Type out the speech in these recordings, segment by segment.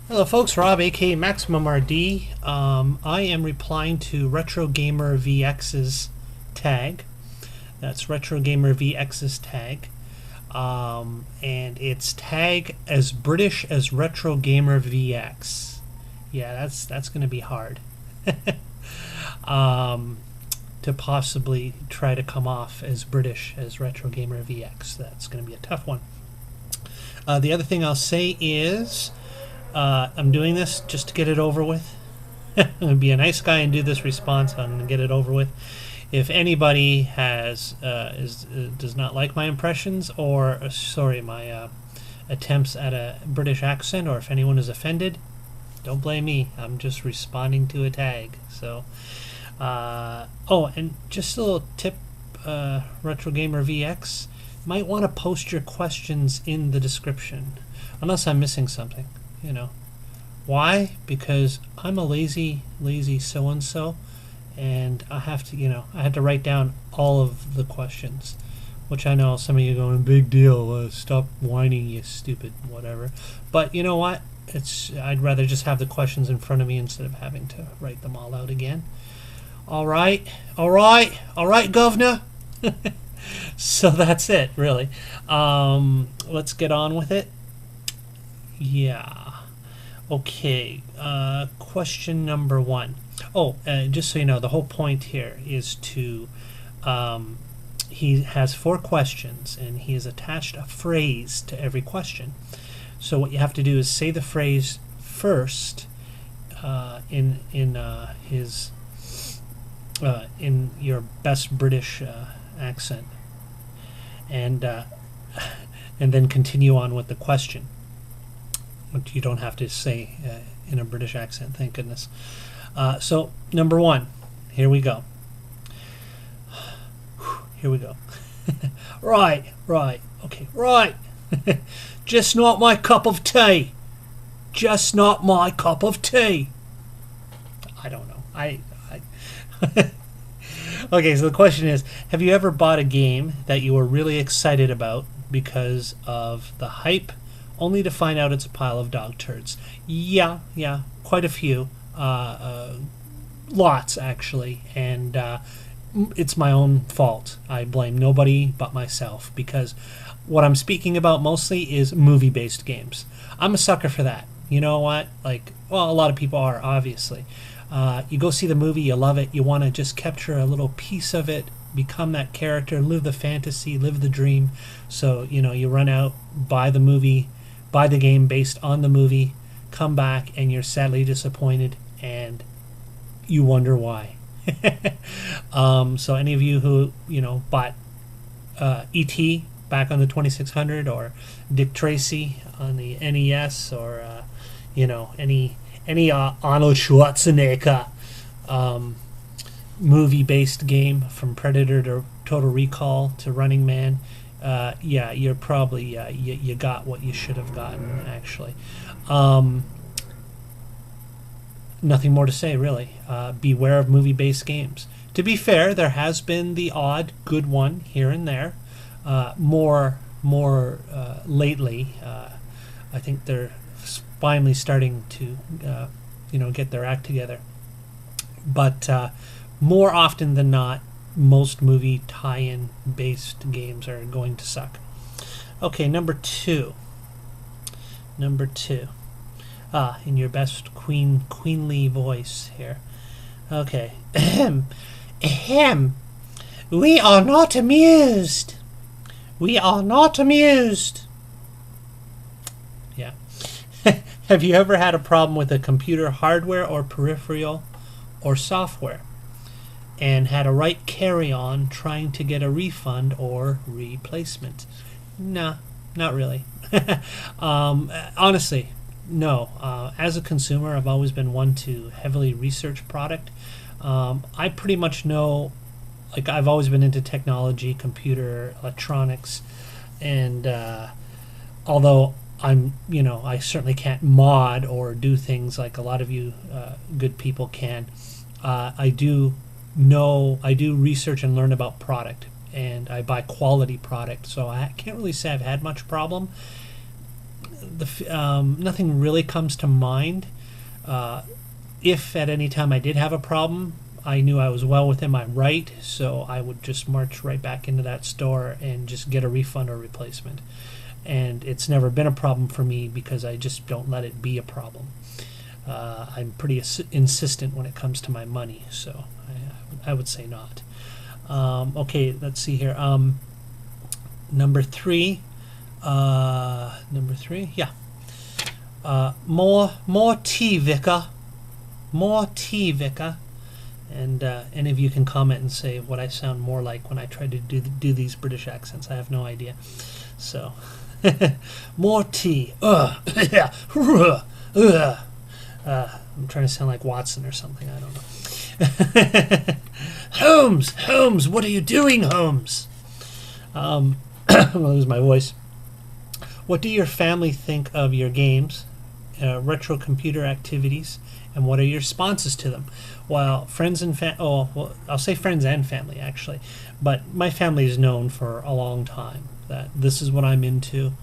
Hello folks, Rob aka MaximumRD. I am replying to RetroGamerVX's tag. That's RetroGamerVX's tag. And it's tag as British as RetroGamerVX. Yeah, that's going to be hard. To possibly try to come off as British as RetroGamerVX. That's going to be a tough one. The other thing I'll say is I'm doing this just to get it over with. I'm going to be a nice guy and do this response. I'm going to get it over with. If anybody does not like my impressions or my attempts at a British accent, or if anyone is offended, don't blame me. I'm just responding to a tag. So, oh, and just a little tip, RetroGamerVX, might want to post your questions in the description, unless I'm missing something. You know why? Because I'm a lazy so-and-so, and I have to, I had to write down all of the questions, which I know some of you are going, big deal, stop whining, you stupid whatever. But you know what? I'd rather just have the questions in front of me instead of having to write them all out again. All right, governor. So that's it, really. Let's get on with it. Yeah. Okay. Question number 1. Oh, just so you know, the whole point here is to... he has 4 questions, and he has attached a phrase to every question. So what you have to do is say the phrase first in your best British accent, and then continue on with the question. You don't have to say in a British accent, thank goodness. So, number 1, here we go. Here we go. Right, okay, right. Just not my cup of tea. Just not my cup of tea. I don't know. Okay, so the question is, have you ever bought a game that you were really excited about because of the hype, only to find out it's a pile of dog turds? Yeah, quite a few. Lots, actually. And it's my own fault. I blame nobody but myself, because what I'm speaking about mostly is movie-based games. I'm a sucker for that. You know what? Well, a lot of people are, obviously. You go see the movie, you love it, you want to just capture a little piece of it, become that character, live the fantasy, live the dream. So, you run out, buy the movie, buy the game based on the movie, come back, and you're sadly disappointed, and you wonder why. So any of you who, bought E.T. back on the 2600, or Dick Tracy on the NES, or, any Arnold Schwarzenegger movie-based game, from Predator to Total Recall to Running Man, yeah, you're probably you got what you should have gotten, actually. Nothing more to say, really. Beware of movie-based games. To be fair, there has been the odd good one here and there. More lately. I think they're finally starting to get their act together. But more often than not, most movie tie-in based games are going to suck. Okay, number 2. In your best queenly voice here. Okay. Ahem. We are not amused. Yeah. Have you ever had a problem with a computer hardware or peripheral or software, and had a right carry-on trying to get a refund or replacement? Nah, not really. Honestly, no. As a consumer, I've always been one to heavily research product. I pretty much know, I've always been into technology, computer, electronics, and although I certainly can't mod or do things like a lot of you good people can, I do research and learn about product, and I buy quality product, so I can't really say I've had much problem. nothing really comes to mind. If at any time I did have a problem, I knew I was well within my right, so I would just march right back into that store and just get a refund or replacement. And it's never been a problem for me because I just don't let it be a problem. I'm pretty insistent when it comes to my money, so I would say not. Okay, let's see here. Number three, yeah. More tea, Vicar. More tea, Vicar. And any of you can comment and say what I sound more like when I try to do these British accents. I have no idea. So, more tea. Yeah. I'm trying to sound like Watson or something. I don't know. Holmes, what are you doing, Holmes? I'm gonna lose my voice. What do your family think of your games, retro computer activities, and what are your responses to them? Well, friends and I'll say friends and family actually, but my family is known for a long time that this is what I'm into.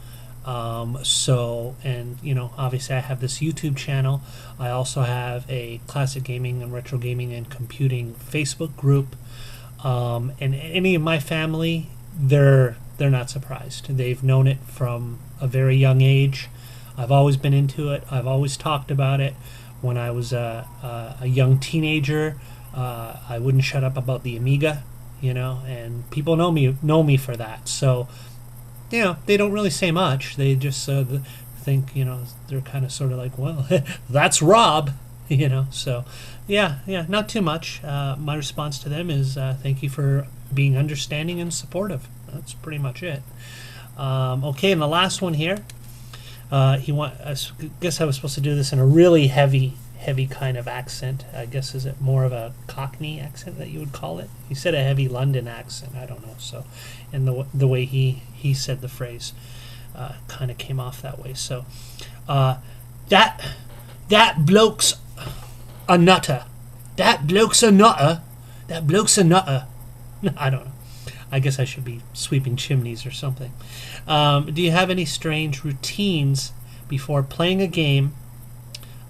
And you know, obviously I have this YouTube channel. I also have a classic gaming and retro gaming and computing Facebook group. And any of my family, they're not surprised. They've known it from a very young age. I've always been into it. I've always talked about it. When I was a young teenager, I wouldn't shut up about the Amiga, you know, and people know me for that. So, you know, they don't really say much. They just think, you know, they're kind of sort of like, well, that's Rob, you know. So, yeah, not too much. My response to them is thank you for being understanding and supportive. That's pretty much it. Okay, and the last one here. I guess I was supposed to do this in a really heavy kind of accent. I guess is it more of a Cockney accent that you would call it? He said a heavy London accent. I don't know. So, and the way he said the phrase kind of came off that way. So, that bloke's a nutter. That bloke's a nutter. That bloke's a nutter. I don't know. I guess I should be sweeping chimneys or something. Do you have any strange routines before playing a game,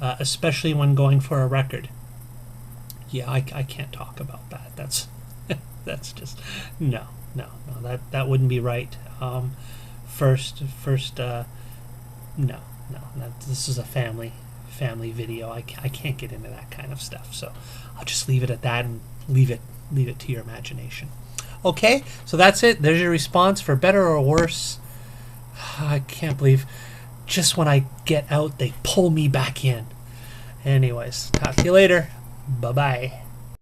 especially when going for a record? Yeah, I can't talk about that. That's just no. That wouldn't be right. First, no. This is a family video. I can't get into that kind of stuff. So I'll just leave it at that and leave it to your imagination. Okay, so that's it. There's your response. For better or worse, I can't believe just when I get out, they pull me back in. Anyways, talk to you later. Bye-bye.